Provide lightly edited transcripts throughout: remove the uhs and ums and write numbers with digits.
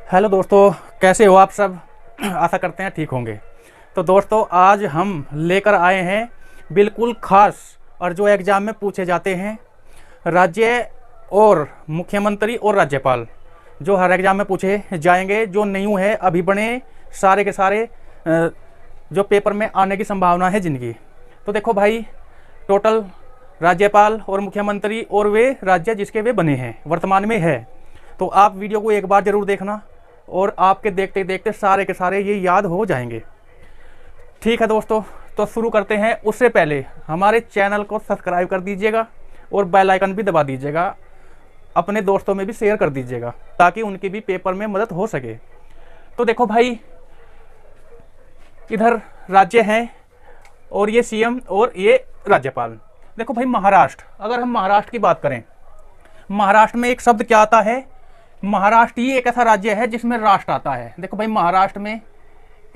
Hello दोस्तों, कैसे हो आप सब। आशा करते हैं ठीक होंगे। तो दोस्तों, आज हम लेकर आए हैं बिल्कुल खास और जो एग्ज़ाम में पूछे जाते हैं राज्य और मुख्यमंत्री और राज्यपाल, जो हर एग्ज़ाम में पूछे जाएंगे, जो न्यू है अभी बने सारे के सारे जो पेपर में आने की संभावना है जिनकी। तो देखो भाई, टोटल राज्यपाल और मुख्यमंत्री और वे राज्य जिसके वे बने हैं वर्तमान में है। तो आप वीडियो को एक बार ज़रूर देखना और आपके देखते देखते सारे के सारे ये याद हो जाएंगे। ठीक है दोस्तों, तो शुरू करते हैं। उससे पहले हमारे चैनल को सब्सक्राइब कर दीजिएगा और बेल आइकन भी दबा दीजिएगा। अपने दोस्तों में भी शेयर कर दीजिएगा ताकि उनकी भी पेपर में मदद हो सके। तो देखो भाई, इधर राज्य हैं और ये सीएम और ये राज्यपाल। देखो भाई, महाराष्ट्र, अगर हम महाराष्ट्र की बात करें, महाराष्ट्र में एक शब्द क्या आता है। महाराष्ट्र ही एक ऐसा राज्य है जिसमें राष्ट्र आता है। देखो भाई, महाराष्ट्र में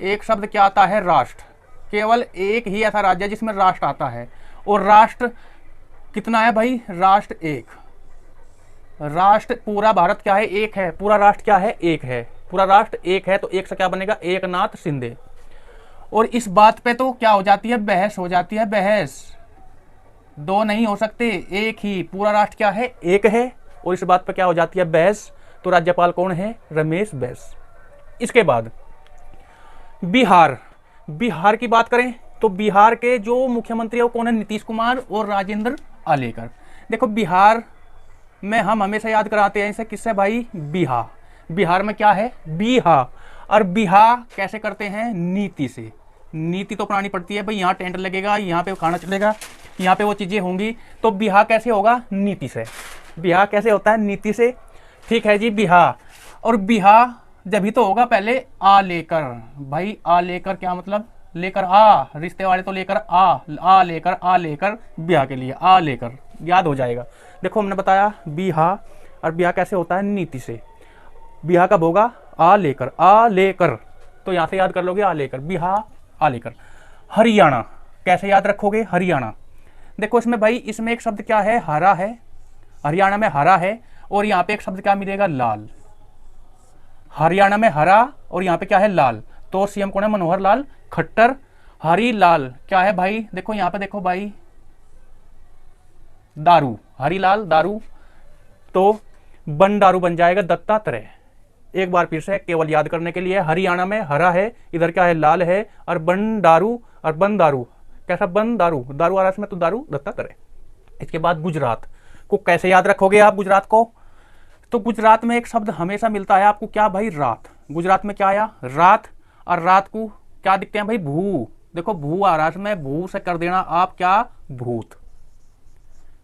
एक शब्द क्या आता है, राष्ट्र। केवल एक ही ऐसा राज्य है जिसमें राष्ट्र आता है। और राष्ट्र कितना है भाई, राष्ट्र एक। राष्ट्र पूरा भारत क्या है, एक है। पूरा राष्ट्र क्या है, एक है। पूरा राष्ट्र एक है। तो एक से क्या बनेगा, एकनाथ शिंदे। और इस बात पे तो क्या हो जाती है, बहस हो जाती है। बहस दो नहीं हो सकते, एक ही। पूरा राष्ट्र क्या है, एक है। और इस बात पे क्या हो जाती है, बहस। तो राज्यपाल कौन है, रमेश बैस। इसके बाद बिहार। बिहार की बात करें तो बिहार के जो मुख्यमंत्री है वो कौन है, नीतीश कुमार और राजेंद्र आलेकर। देखो, बिहार में हम हमेशा याद कराते हैं इसे किससे भाई, बिहा। बिहार में क्या है, बिहा। और बिहा कैसे करते हैं, नीति से। नीति तो अपनानी पड़ती है भाई। यहाँ टेंट लगेगा, यहाँ पे खाना चलेगा, यहाँ पे वो चीज़ें होंगी। तो बिहा कैसे होगा, नीति से। बिहा कैसे होता है, नीति से। ठीक है जी, बिहा। और बिहा जब ही तो होगा पहले आ लेकर। भाई आ लेकर क्या मतलब, लेकर आ, रिश्ते वाले तो लेकर आ लेकर, आ लेकर बिहा के लिए आ लेकर, याद हो जाएगा। देखो, हमने बताया बिहा। और बिहा कैसे होता है, नीति से। बिहा कब होगा, आ लेकर, आ लेकर। तो यहाँ से याद कर लोगे, आ लेकर, बिहा आ लेकर। हरियाणा कैसे याद रखोगे, हरियाणा। देखो इसमें भाई, इसमें एक शब्द क्या है, हरा है। हरियाणा में हरा है। और यहाँ पे एक शब्द क्या मिलेगा, लाल। हरियाणा में हरा और यहाँ पे क्या है, लाल। तो सीएम कौन है, मनोहर लाल खट्टर। हरी लाल क्या है भाई, देखो यहाँ पे देखो भाई, दारू। हरी लाल दारू। तो बन दारू बन जाएगा, दत्तात्रेय। एक बार फिर से केवल याद करने के लिए, हरियाणा में हरा है, इधर क्या है, लाल है। और बन दारू, और बन दारू कैसा, बन दारू, दारू आ रहा है इसमें, तो दारू दत्तात्रेय। इसके बाद गुजरात को कैसे याद रखोगे आप, गुजरात को। तो गुजरात में एक शब्द हमेशा मिलता है आपको, क्या भाई, रात। गुजरात में क्या आया, रात। और रात को क्या दिखते हैं भाई, भू। देखो भू आ रहा है इसमें, भू से कर देना आप क्या, भूत।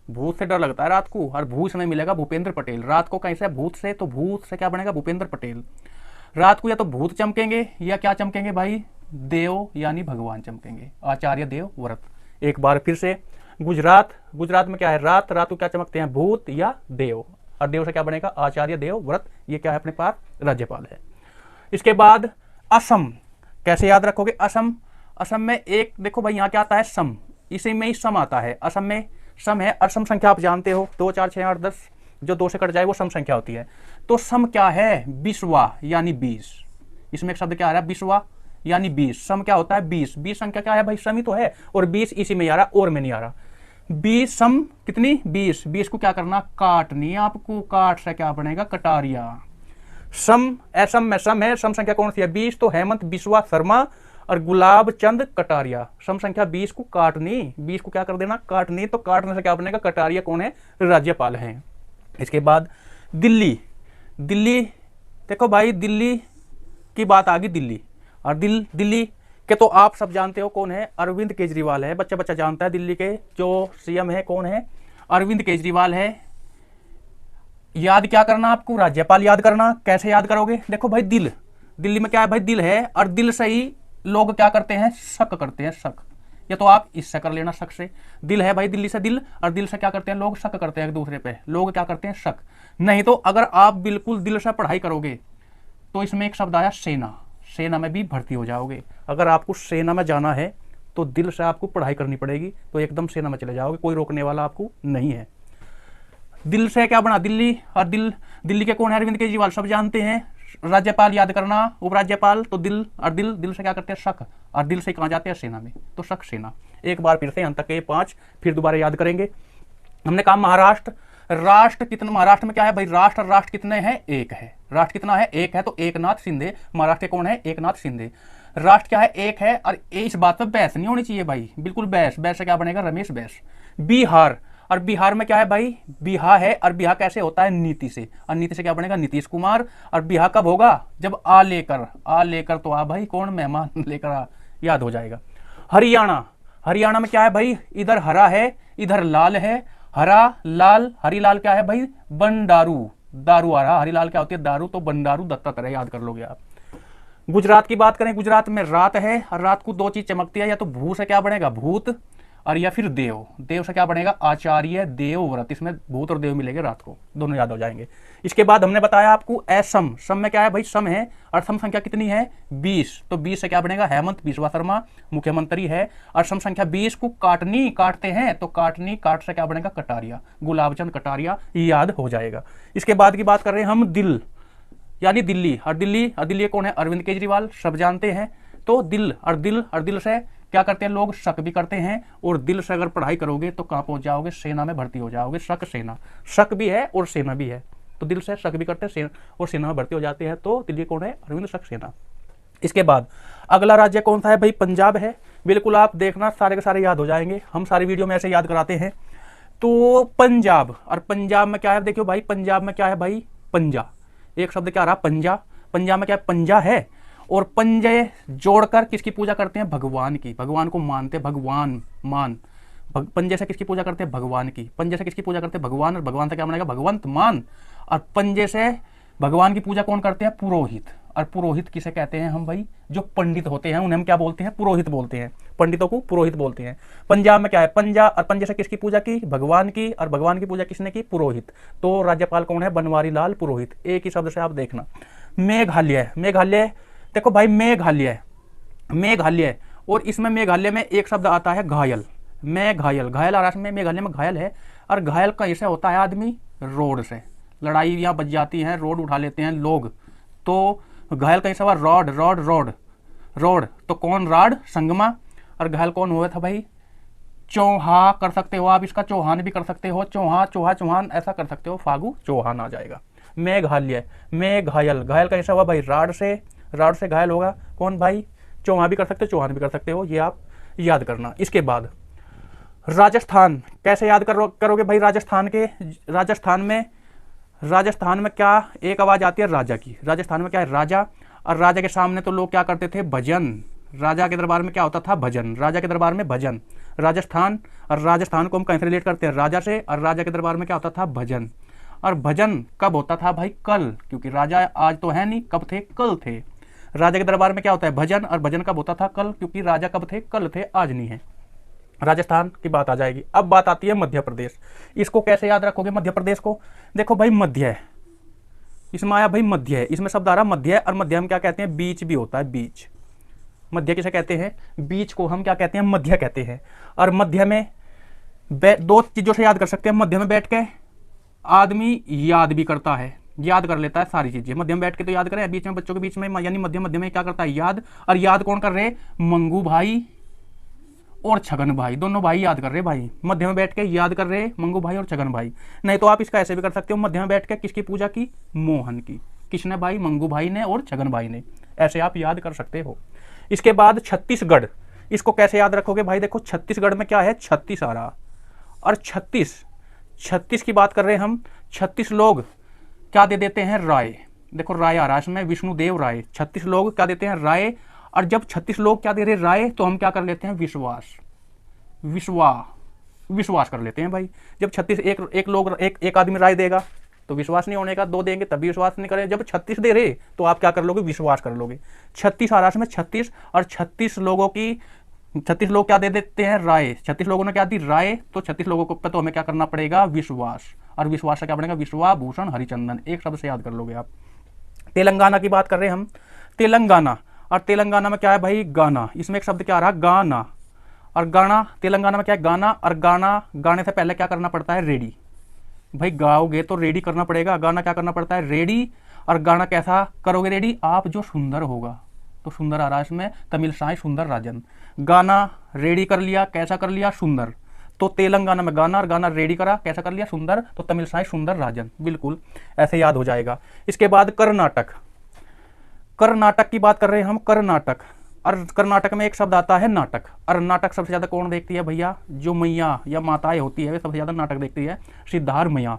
भूत से डर लगता है रात को। और भू इसमें मिलेगा, भूपेंद्र पटेल। रात को कैसे, भूत से, तो भूत से क्या बनेगा, भूपेंद्र पटेल। रात को या तो भूत चमकेंगे या क्या चमकेंगे भाई, देव यानी भगवान चमकेंगे, आचार्य देव व्रत। एक बार फिर से, गुजरात। गुजरात में क्या है, रात। रात को क्या चमकते हैं, भूत या देव। और देव से क्या बनेगा, आचार्य देव व्रत। ये क्या है अपने पास, राज्यपाल है। इसके बाद असम कैसे याद रखोगे, असम। असम में एक देखो भाई, यहाँ क्या आता है, सम। इसी में ही सम आता है, असम में सम है। और सम संख्या आप जानते हो, 2 4 6 8 10, जो 2 से कट जाए वो सम संख्या होती है। तो सम क्या है, बिस्वा यानी 20। इसमें एक शब्द क्या आ रहा है, बिस्वा यानी 20। सम क्या होता है, 20। 20 संख्या क्या है भाई, सम ही तो है। और 20 इसी में आ रहा, और में नहीं आ रहा। 20 सम कितनी, 20। 20 को क्या करना, काटनी आपको। काट से क्या बनेगा, कटारिया। सम, असम में सम है। सम संख्या कौन सी है, 20। तो हेमंत बिस्वा शर्मा और गुलाब चंद कटारिया। सम संख्या 20 को काटनी, 20 को क्या कर देना, काटनी। तो काटने से क्या बनेगा, कटारिया कौन है, राज्यपाल हैं। इसके बाद दिल्ली। दिल्ली देखो भाई, दिल्ली की बात आ गई, दिल्ली। और दिल्ली के तो आप सब जानते हो कौन है, अरविंद केजरीवाल है। बच्चा बच्चा जानता है दिल्ली के जो सीएम है कौन है, अरविंद केजरीवाल है। याद क्या करना आपको, राज्यपाल याद करना। कैसे याद करोगे, देखो भाई, दिल। दिल्ली में क्या है भाई, दिल है। और दिल से ही लोग क्या करते हैं, शक करते हैं, शक। या तो आप इससे कर लेना, शक से। दिल है भाई, दिल्ली से दिल। और दिल से क्या करते हैं लोग, शक करते हैं एक दूसरे पे। लोग क्या करते हैं, शक। नहीं तो अगर आप बिल्कुल दिल से पढ़ाई करोगे तो इसमें एक शब्द आया, सेना। सेना में भी भर्ती हो जाओगे। अगर आपको सेना में जाना है तो दिल से आपको पढ़ाई करनी पड़ेगी, तो एकदम सेना में चले जाओगे, कोई रोकने वाला आपको नहीं है। दिल से क्या बना, दिल्ली। और दिल्ली के कौन है, अरविंद केजरीवाल, सब जानते हैं। राज्यपाल याद करना, उपराज्यपाल तो दिल, और दिल, दिल से क्या करते हैं शक, और दिल से कहाँ जाते हैं सेना में, तो शक सेना। एक बार फिर से अंत तक के 5 फिर दोबारा याद करेंगे। हमने कहा महाराष्ट्र, राष्ट्र कितना, महाराष्ट्र में क्या है भाई, राष्ट्र, राष्ट्र कितने हैं, एक है, राष्ट्र कितना है, एक है, तो एकनाथ शिंदे महाराष्ट्र के कौन है, एकनाथ शिंदे। राष्ट्र क्या है, एक है, और इस बात पर बहस नहीं होनी चाहिए भाई, बिल्कुल बहस, बहस से क्या बनेगा, रमेश बैस। बिहार, और बिहार में क्या है भाई, बिहार है, और बिहार कैसे होता है, नीति से, और नीति से क्या बनेगा, नीतीश कुमार। और बिहार कब होगा, जब आ लेकर तो आ भाई, कौन, मेहमान लेकर आ, याद हो जाएगा। हरियाणा, हरियाणा में क्या है भाई, इधर हरा है, इधर लाल है, हरा लाल, हरी लाल क्या है भाई, बंडारू, दारू आ रहा, हरी लाल क्या होती है, दारू, तो बंडारू दत्तात्रेय याद कर लोगे आप। गुजरात की बात करें, गुजरात में रात है, और रात को 2 चीज चमकती है, या तो भू से क्या बनेगा, भूत, और या फिर देव, देव से क्या बनेगा, आचार्य देवव्रत, इसमें भूत और देव मिलेंगे रात को, दोनों याद हो जाएंगे। इसके बाद हमने बताया आपको असम, सम में क्या है भाई, सम है, और सम संख्या कितनी है, 20, तो 20 से क्या बनेगा, हेमंत बिस्वा शर्मा मुख्यमंत्री है, और सम संख्या 20 को काटनी, काटते हैं, तो काटनी, काट से क्या बनेगा, कटारिया, गुलाबचंद कटारिया, याद हो जाएगा। इसके बाद की बात कर रहे हैं हम दिल, यानी दिल्ली, और दिल्ली, और दिल्ली कौन है, अरविंद केजरीवाल, सब जानते हैं। तो दिल, और दिल, और दिल से क्या करते हैं लोग, शक भी करते हैं, और दिल से अगर पढ़ाई करोगे तो कहाँ पहुंच जाओगे, सेना में भर्ती हो जाओगे, शक सेना, शक भी है और सेना भी है, तो दिल से शक भी करते हैं और सेना में भर्ती हो जाते हैं, तो दिल्ली कौन है, अरविंद सक्सेना। इसके बाद अगला राज्य कौन सा है भाई, पंजाब है, बिल्कुल आप देखना सारे के सारे याद हो जाएंगे, हम सारी वीडियो में ऐसे याद कराते हैं। तो पंजाब, और पंजाब में क्या है, देखियो भाई, पंजाब में क्या है भाई, पंजा, एक शब्द क्या रहा, पंजा, पंजाब में क्या है, पंजा है, और पंजे जोड़कर किसकी पूजा करते हैं, भगवान की, भगवान को मानते हैं, भगवान मान, पंजे से किसकी पूजा करते हैं, भगवान की, पंजे से किसकी पूजा करते हैं, भगवान, और भगवान से क्या बनेगा, भगवंत मान, और पंजे से भगवान की पूजा कौन करते हैं, पुरोहित, और पुरोहित किसे कहते हैं हम भाई, जो पंडित होते हैं उन्हें हम क्या बोलते हैं, पुरोहित बोलते हैं, पंडितों को पुरोहित बोलते हैं। पंजाब में क्या है, पंजा, और पंजे से किसकी पूजा की, भगवान की, और भगवान की पूजा किसने की, पुरोहित, तो राज्यपाल कौन है, बनवारी लाल पुरोहित, एक ही शब्द से आप देखना। मेघालय, मेघालय देखो भाई, मेघालय, मेघालय, और इसमें मेघालय में एक शब्द आता है घायल, मेघायल, घायल, और में मेघालय में घायल है, और घायल कहीं से होता है आदमी, रोड से, लड़ाई यहाँ बच जाती है, रोड उठा लेते हैं लोग, तो घायल कहीं से हुआ, रॉड, रॉड, रोड, रोड, तो कौन, राड, संगमा, और घायल कौन हुआ था भाई, चौहा कर सकते हो आप, इसका चौहान भी कर सकते हो, चौहा, चौहा, चौहान, ऐसा कर सकते हो, फागु चौहान आ जाएगा। मेघालय में घायल, घायल कैसे हुआ भाई, राड से, राड से घायल होगा कौन भाई, चौहा भी कर सकते हो, चौहान भी कर सकते हो, ये आप याद करना। इसके बाद राजस्थान, कैसे याद करोगे भाई, राजस्थान के, राजस्थान में क्या एक आवाज आती है, राजा की, राजस्थान में क्या है, राजा, और राजा के सामने तो लोग क्या करते थे, भजन, राजा के दरबार में क्या होता था, भजन, राजा के दरबार में भजन, राजस्थान, और राजस्थान को हम कहीं से रिलेट करते हैं, राजा से, और राजा के दरबार में क्या होता था, भजन, और भजन कब होता था भाई, कल, क्योंकि राजा आज तो है नहीं, कब थे, कल थे, राजा के दरबार में क्या होता है, भजन, और भजन कब होता था, कल, क्योंकि राजा कब थे, कल थे, आज नहीं है। राजस्थान की बात आ जाएगी। अब बात आती है मध्य प्रदेश, इसको कैसे याद रखोगे मध्य प्रदेश को, देखो भाई मध्य है, इसमें आया भाई मध्य है, इसमें शब्द आ रहा मध्य, और मध्य में क्या कहते हैं, बीच भी होता है, बीच, मध्य किसे कहते हैं, बीच को हम क्या कहते हैं, मध्य कहते हैं। और मध्य में 2 चीजों से याद कर सकते हैं, मध्य में बैठ के आदमी याद भी करता है, याद कर लेता है सारी चीजें, मध्य में बैठ के तो याद करें, बीच में बच्चों के बीच में, यानी मध्य में क्या करता है, याद, और याद कौन कर रहे, मंगू भाई और छगन भाई, दोनों भाई याद कर रहे भाई, मध्य में बैठ के याद कर रहे मंगू भाई और छगन भाई। नहीं तो आप इसका ऐसे भी कर सकते हो, मध्य में बैठ के किसकी पूजा की, मोहन की, किसने भाई, मंगू भाई ने और छगन भाई ने, ऐसे आप याद कर सकते हो। इसके बाद छत्तीसगढ़, इसको कैसे याद रखोगे भाई, देखो छत्तीसगढ़ में क्या है, 36 आ रहा, और 36 की बात कर रहे हैं हम, 36 लोग क्या दे देते हैं, राय, देखो राय आ रहा है इसमें, विष्णुदेव राय, 36 लोग क्या देते हैं, राय, और जब 36 लोग क्या दे रहे राय, तो हम क्या कर लेते हैं, विश्वास, विश्वास कर लेते हैं भाई। जब 36 एक आदमी राय देगा तो विश्वास नहीं होने का, 2 देंगे तब भी विश्वास नहीं करें, जब 36 दे रहे तो आप क्या कर लोगे, विश्वास कर लोगे। 36 आ रहा है 36, और 36 लोगों की, 36 लोग क्या दे देते हैं, राय, 36 लोगों ने क्या दी, राय, तो 36 लोगों को तो हमें क्या करना पड़ेगा, विश्वास, और विश्वास से क्या बनेगा, विश्वाभूषण हरिचंदन, एक शब्द से याद कर लोगे आप। तेलंगाना की बात कर रहे हैं हम, तेलंगाना, और तेलंगाना में क्या है भाई, गाना, इसमें एक शब्द क्या आ रहा, गाना, और गाना तेलंगाना में क्या है, गाना, और गाना, गाने से पहले क्या करना पड़ता है, रेडी, भाई गाओगे तो रेडी करना पड़ेगा, गाना क्या करना पड़ता है, रेडी, और गाना कैसा करोगे रेडी आप, जो सुंदर होगा। तो सुंदर आ रहा है इसमें, तमिल साई सुंदर राजन। गाना रेडी कर लिया, कैसा कर लिया, सुंदर। तो तेलंगाना में गाना, और गाना रेडी करा, कैसा कर लिया, सुंदर। तो तमिल साई सुंदर राजन, बिल्कुल ऐसे याद हो जाएगा। इसके बाद कर्नाटक। कर्नाटक की बात कर रहे हैं हम, कर्नाटक। और कर्नाटक में एक शब्द आता है नाटक। और नाटक सबसे ज्यादा कौन देखती है भैया, जो मैया या माताएं होती है वे सबसे ज्यादा नाटक देखती है, सिद्धार्थ मैया।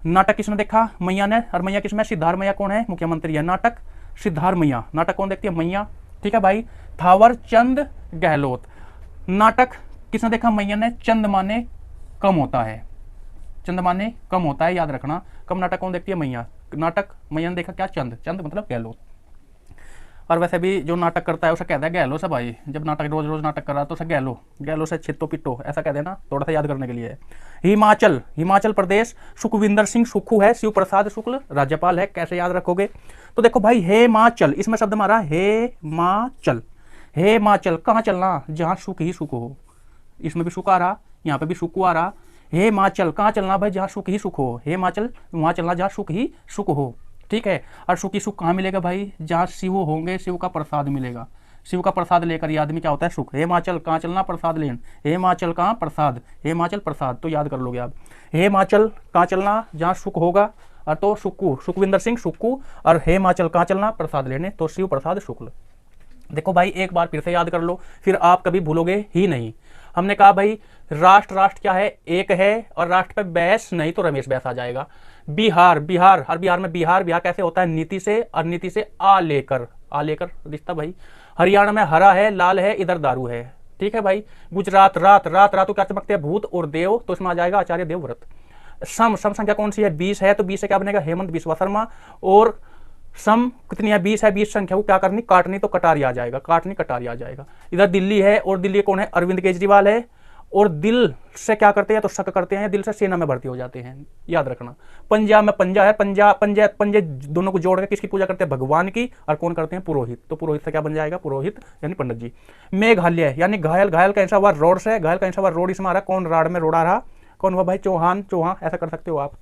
नाटक किसने देखा, मैया ने। और मैया किसमें, सिद्धार्थ मैया कौन है, मुख्यमंत्री है। नाटक सिद्धार्थ मैया, नाटक कौन देखती है, मैया। ठीक है भाई। थावर चंद गहलोत, नाटक किसने देखा, मैया ने। चंद माने कम होता है, चंद माने कम होता है, याद रखना। कम नाटक कौन देखती है, मैया। नाटक मैया ने देखा क्या, चंद। चंद मतलब गहलोत। और वैसे भी जो नाटक करता है उसे कहता है गहलो से भाई। जब नाटक रोज रोज नाटक कर रहा है तो उसे गहलो, गहलो से छिट्टो पिट्टो ऐसा कह देना, थोड़ा सा याद करने के लिए। हिमाचल, हिमाचल प्रदेश, सुखविंदर सिंह सुक्खू है, शिव प्रसाद शुक्ल राज्यपाल है। कैसे याद रखोगे, तो देखो भाई हिमाचल, इसमें शब्द हमारा हिमाचल। हिमाचल कहाँ चलना, जहाँ सुख ही सुख हो। इसमें भी सुख आ रहा, यहाँ पे भी सुख आ रहा। हिमाचल कहाँ चलना भाई, जहाँ सुख ही सुख हो। हिमाचल वहाँ चलना जहाँ सुख ही सुख हो। ठीक है। और सुख ही सुख कहाँ मिलेगा भाई, जहाँ शिव होंगे, शिव का प्रसाद मिलेगा। शिव का प्रसाद लेकर ये आदमी क्या होता है, सुख। हिमाचल कहाँ चलना, प्रसाद लेन। हिमाचल कहाँ, प्रसाद। हिमाचल प्रसाद, तो याद कर लोगे आप। हिमाचल कहाँ चलना, जहाँ सुख होगा। और तो सुक्कू, सुखविंदर सिंह सुक्कू। और हिमाचल कहाँ चलना, प्रसाद लेने, तो शिव प्रसाद शुक्ल। देखो भाई एक बार फिर से याद कर लो, फिर आप कभी भूलोगे ही नहीं। हमने कहा भाई राष्ट्र, राष्ट्र क्या है, एक है। और राष्ट्र पे बैस नहीं तो रमेश बैस आ जाएगा। बिहार, बिहार, हर बिहार में बिहार, बिहार कैसे होता है, नीति से। और नीति से आ लेकर, आ लेकर रिश्ता भाई। हरियाणा में हरा है, लाल है, इधर दारू है। ठीक है भाई। गुजरात, रात, रात, रात तो क्या चमकते हैं, भूत और देव, तो इसमें आ जाएगा आचार्य देवव्रत। सम, सम संख्या कौन सी है, 20 है, तो 20 से क्या बनेगा, हेमंत बिस्वा शर्मा। और सम कितनी है, 20 है, 20 संख्या को क्या करनी, काटनी, तो कटारी आ जाएगा, काटनी कटारी आ जाएगा। इधर दिल्ली है, और दिल्ली कौन है, अरविंद केजरीवाल है। और दिल से क्या करते हैं, तो शक करते हैं, दिल से सेना में भर्ती हो जाते हैं, याद रखना। पंजाब में पंजा है, पंजाब, पंजे, पंजे दोनों को जोड़ कर किसकी पूजा करते हैं, भगवान की। और कौन करते हैं, पुरोहित। तो पुरोहित से क्या बन जाएगा, पुरोहित यानी पंडित जी। मेघालय यानी घायल, घायल कैसा हुआ, रोड से। घायल कैसा हुआ, रोड इसमें आ रहा, कौन राड में रोड़ा रहा, कौन हुआ भाई, चौहान, चौहान ऐसा कर सकते हो आप,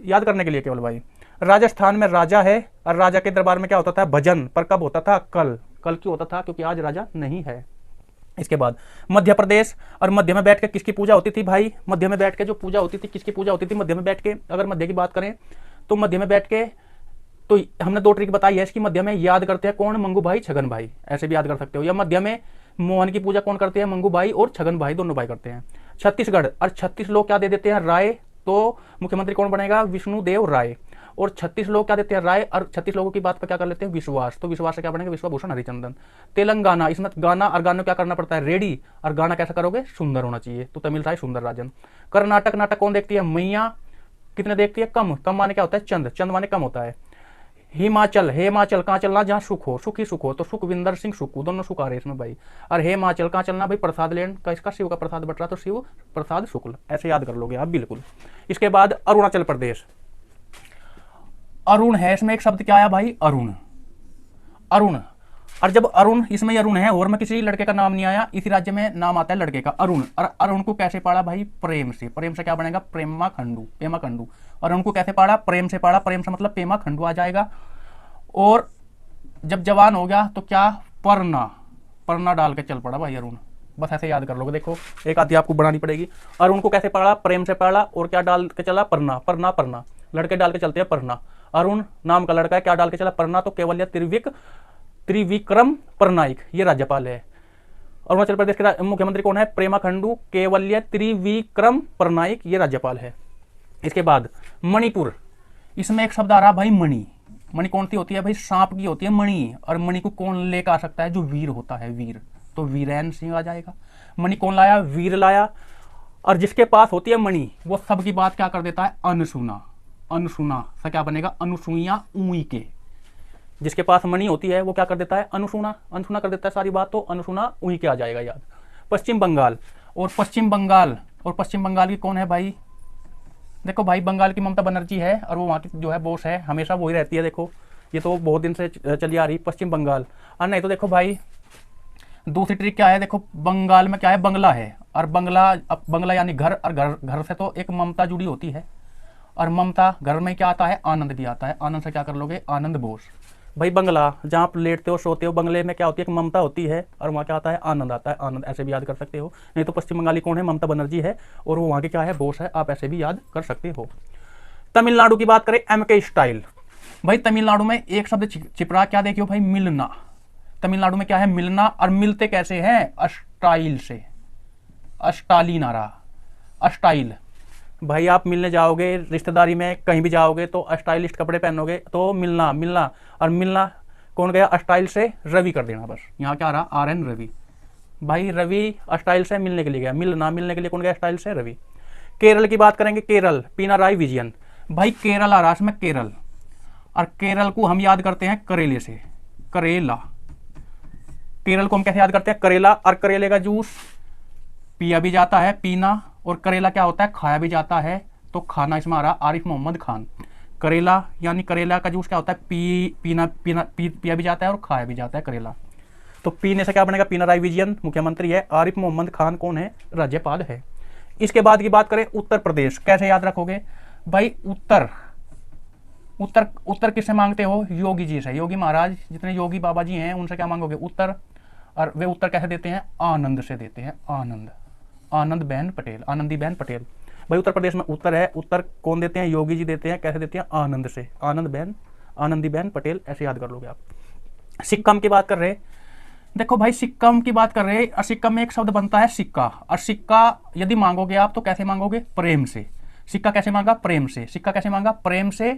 याद करने के लिए केवल भाई। राजस्थान में राजा है, और राजा के दरबार में क्या होता था, भजन। पर कब होता था, कल। कल क्यों होता था, क्योंकि आज राजा नहीं है। इसके बाद मध्य प्रदेश, और मध्य में बैठ के किसकी पूजा होती थी भाई, मध्य में बैठ के जो पूजा होती थी, किसकी पूजा होती थी मध्य में बैठ के। अगर मध्य की बात करें तो मध्य में बैठ के, तो हमने 2 ट्रिक बताई है इसकी। मध्य में याद करते हैं कौन, मंगू भाई, छगन भाई, ऐसे भी याद कर सकते हो। या मध्य में मोहन की पूजा कौन करते हैं, मंगू भाई और छगन भाई, दोनों भाई करते हैं। छत्तीसगढ़, और 36 लोग क्या दे देते हैं, राय। तो मुख्यमंत्री कौन बनेगा, विष्णुदेव राय। और 36 लोग क्या देते हैं, राय। और 36 लोगों की बात पर क्या कर लेते हैं, विश्वास। तो विश्वास से क्या बनेगा, विश्वभूषण हरिचंदन। तेलंगाना, इसमें गाना, और गाने क्या करना पड़ता है, रेडी। और गाना कैसा करोगे, सुंदर होना चाहिए, तो तमिल साई सुंदर राजन। कर्नाटक, नाटक कौन देखती है, मैया। कितने देखती है, कम। कम माने क्या होता है, चंद। चंद माने कम होता है। हिमाचल, हिमाचल कहाँ चलना, जहाँ सुख हो, सुख ही सुख हो, तो सुखविंदर सिंह सुक्खू, दोनों सुख आ रहे हैं इसमें भाई। और हिमाचल कहाँ चलना भाई, प्रसाद लेन का, इसका शिव का प्रसाद बट रहा, तो शिव प्रसाद शुक्ल, ऐसे याद कर लोगे आप, बिल्कुल। इसके बाद अरुणाचल प्रदेश, अरुण है, इसमें एक शब्द क्या आया भाई, अरुण, अरुण। और जब अरुण, इसमें अरुण है, और में किसी लड़के का नाम नहीं आया, इसी राज्य में नाम आता है लड़के का, अरुण। और अरुण को कैसे पढ़ा भाई, प्रेम से। प्रेम से क्या बनेगा, प्रेमा खंडू, पेमा खंडू। और उनको कैसे पढ़ा, प्रेम से पढ़ा, प्रेम से मतलब पेमा खंडू आ जाएगा। और जब जवान हो गया तो क्या, परना, परना डाल के चल पड़ा भाई अरुण। बस ऐसे याद कर लोगे। देखो एक आदि आपको बनानी पड़ेगी। अरुण को कैसे पढ़ा, प्रेम से पढ़ा, और क्या डाल के चला, परना, परना, परना। लड़के डाल के चलते हैं परना। अरुण नाम का लड़का है, क्या डाल के चला, परना। तो केवल त्रिविक्रम परनाइक, ये राज्यपाल है। अरुणाचल प्रदेश के मुख्यमंत्री कौन है, प्रेमा खंडू। केवल्य त्रिविक्रम परनाइक, ये राज्यपाल है। इसके बाद मणिपुर, इसमें एक शब्द आ रहा भाई, मणि। मणि कौन सी होती है भाई, सांप की होती है मणि। और मणि को कौन लेकर आ सकता है, जो वीर होता है, वीर। तो वीरेन सिंह आ जाएगा। मणि कौन लाया, वीर लाया। और जिसके पास होती है मणि, वो सबकी बात क्या कर देता है, अनसुना। अनसुना से क्या बनेगा, अनुसुईया ऊई के। जिसके पास मणि होती है वो क्या कर देता है, अनसुना, अनसुना कर देता है सारी बात, तो अनसुना ऊई के आ जाएगा याद। पश्चिम बंगाल, और पश्चिम बंगाल, और पश्चिम बंगाल की कौन है भाई, देखो भाई बंगाल की ममता बनर्जी है, और वो वहाँ की जो है बॉस है, हमेशा वही रहती है। देखो ये तो बहुत दिन से चली आ रही पश्चिम बंगाल। और नहीं तो देखो भाई दूसरी ट्रिक क्या है, देखो बंगाल में क्या है, बंगला है। और बंगला, अब बंगला यानी घर, और घर, घर से तो एक ममता जुड़ी होती है। और ममता, घर में क्या आता है, आनंद भी आता है। आनंद से क्या कर लोगे, आनंद बोस। भाई बंगला, जहाँ आप लेटते हो सोते हो, बंगले में क्या होती है, एक ममता होती है और वहाँ क्या आता है, आनंद आता है। आनंद ऐसे भी याद कर सकते हो। नहीं तो पश्चिम बंगाली कौन है, ममता बनर्जी है और वो वहाँ की क्या है, बोस है। आप ऐसे भी याद कर सकते हो। तमिलनाडु की बात करें, एम के स्टाइल। भाई तमिलनाडु में एक शब्द चिपरा, क्या देखियो भाई, मिलना। तमिलनाडु में क्या है, मिलना। और मिलते कैसे हैं, अस्टाइल से। अस्टालिन आ रहा, अस्टाइल। भाई आप मिलने जाओगे, रिश्तेदारी में कहीं भी जाओगे तो स्टाइलिस्ट कपड़े पहनोगे तो मिलना, मिलना। और मिलना कौन गया, स्टाइल से रवि कर देना बस। यहाँ क्या आ रहा, आर एन रवि। भाई रवि स्टाइल से मिलने के लिए गया, मिलना, मिलने के लिए कौन गया, स्टाइल से रवि। केरल की बात करेंगे, केरल, पिनाराई विजयन। भाई केरल आ रहा इसमें, केरल। और केरल को हम याद करते हैं करेले से, करेला। केरल को हम कैसे याद करते हैं, करेला। और करेले का जूस पिया भी जाता है, पीना। और करेला क्या होता है, खाया भी जाता है। तो खाना इसमें आ रहा, आरिफ मोहम्मद खान। करेला यानी करेला का जूस क्या होता है, पिया भी जाता है और खाया भी जाता है करेला। तो पीने से क्या बनेगा, पिनाराई विजयन मुख्यमंत्री है, आरिफ मोहम्मद खान कौन है, राज्यपाल है। इसके बाद की बात करें, उत्तर प्रदेश, कैसे याद रखोगे भाई, उत्तर, उत्तर, उत्तर किससे मांगते हो, योगी जी से। योगी महाराज, जितने योगी बाबा जी हैं उनसे क्या मांगोगे, उत्तर। और वे उत्तर कैसे देते हैं, आनंद से देते हैं, आनंद। आनंद बहन पटेल, आनंदी बहन पटेल। भाई उत्तर प्रदेश में उत्तर है, उत्तर कौन देते हैं, योगी जी देते हैं। कैसे देते हैं, आनंद से, आनंद बहन, आनंदी बहन पटेल, ऐसे याद कर लोगे आप। सिक्किम की बात कर रहे, देखो भाई सिक्किम की बात कर रहे हैं। और सिक्किम में एक शब्द बनता है सिक्का। और सिक्का यदि मांगोगे आप तो कैसे मांगोगे, प्रेम से। सिक्का कैसे मांगा, प्रेम से। सिक्का कैसे मांगा, प्रेम से।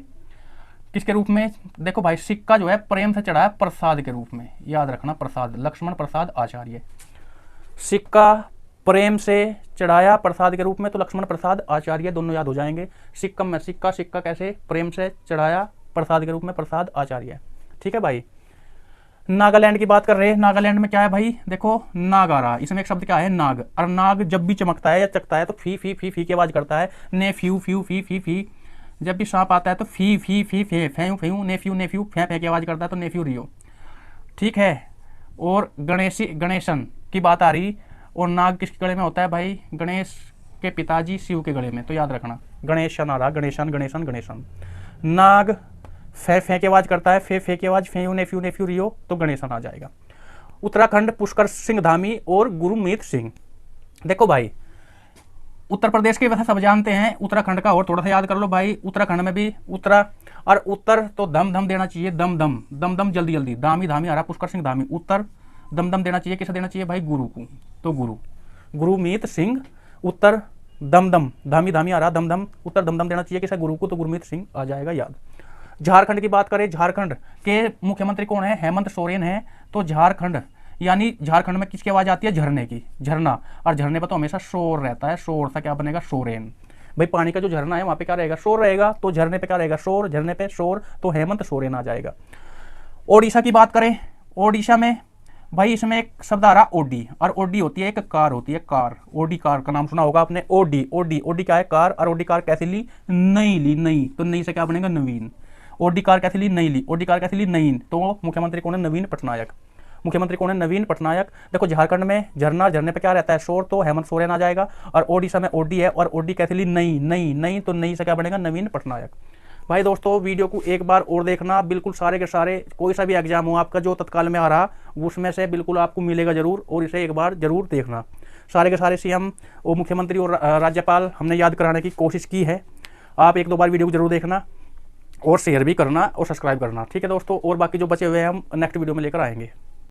किसके रूप में, देखो भाई सिक्का जो है प्रेम से चढ़ा है, प्रसाद के रूप में, याद रखना, प्रसाद। लक्ष्मण प्रसाद आचार्य। सिक्का प्रेम से चढ़ाया प्रसाद के रूप में, तो लक्ष्मण प्रसाद आचार्य, दोनों याद हो जाएंगे। सिक्किम में सिक्का, सिक्का कैसे, प्रेम से चढ़ाया प्रसाद के रूप में, प्रसाद आचार्य। ठीक है भाई। नागालैंड की बात कर रहे हैं, नागालैंड में क्या है भाई, देखो नाग आ रहा, इसमें एक शब्द क्या है, नाग। और नाग जब भी चमकता है या चकता है तो फी फी फी फी की आवाज करता है, ने फ्यू फ्यू फी फी फी। जब भी सांप आता है तो फी फी फी फे फ्यू फ्यू, ने फ्यू फे फे की आवाज करता है, तो नेफ्यू रियो। ठीक है। और गणेशन की बात आ रही, और नाग किसके गले में होता है भाई, गणेश के पिताजी शिव के गले में, तो याद रखना, गणेशन आ रहा, गणेशन गणेशन गणेशन। नाग फे की आवाज करता है, फे की आवाज, फेयू नेफ्यू रियो, तो गणेशन आ जाएगा। उत्तराखंड, पुष्कर सिंह धामी और गुरमीत सिंह। देखो भाई उत्तर प्रदेश के वैसे सब जानते हैं, उत्तराखंड का और थोड़ा सा याद कर लो भाई। उत्तराखंड में भी उत्तरा, और उत्तर तो दम दम देना चाहिए, दम दम, दम दम जल्दी जल्दी। धामी धामी आ रहा, पुष्कर सिंह धामी। उत्तर दम दम देना चाहिए, किसे देना चाहिए भाई, गुरु को, तो गुरु, गुरुमीत सिंह। उत्तर दम दम, धामी धामी आ रहा, दम दम, उत्तर दम दम देना चाहिए किसे, गुरु को, तो गुरमीत सिंह आ जाएगा याद। झारखंड की बात करें, झारखंड के मुख्यमंत्री कौन है, हेमंत सोरेन है। तो झारखंड यानी झारखंड में किसकी आवाज आती है, झरने की, झरना। और झरने पर तो हमेशा शोर रहता है, शोर सा क्या बनेगा, सोरेन। भाई पानी का जो झरना है वहां पे क्या रहेगा, शोर रहेगा, तो झरने पे क्या रहेगा, शोर, झरने पे शोर, तो हेमंत सोरेन आ जाएगा। ओडिशा की बात करें, ओडिशा में भाई इसमें एक शब्द आ रहा, ओडी। और ओडी होती है एक कार, होती है कार, ओडी कार का नाम सुना होगा आपने, ओडी। ओडी, ओडी क्या है, कार। और ओडी कार कैसे ली, नई ली, नई, तो नई से क्या बनेगा, नवीन। ओडी कार कैसे ली, नई ली, ओडी कार कैसे ली, नई, तो मुख्यमंत्री कौन है, नवीन पटनायक। मुख्यमंत्री कौन है, नवीन पटनायक। देखो झारखंड में झरना, झरने पे क्या रहता है, शोर, तो हेमंत सोरेन आ जाएगा। और ओडिशा में ओडी है, और ओडी कैसे ली, नई, नई, नई, तो नई से क्या बनेगा, नवीन पटनायक। भाई दोस्तों वीडियो को एक बार और देखना, बिल्कुल सारे के सारे, कोई सा भी एग्जाम हो आपका जो तत्काल में आ रहा, उसमें से बिल्कुल आपको मिलेगा जरूर, और इसे एक बार जरूर देखना। सारे के सारे सीएम और मुख्यमंत्री और राज्यपाल हमने याद कराने की कोशिश की है। आप एक दो बार वीडियो को जरूर देखना, और शेयर भी करना और सब्सक्राइब करना। ठीक है दोस्तों, और बाकी जो बचे हुए हैं हम नेक्स्ट वीडियो में लेकर आएंगे।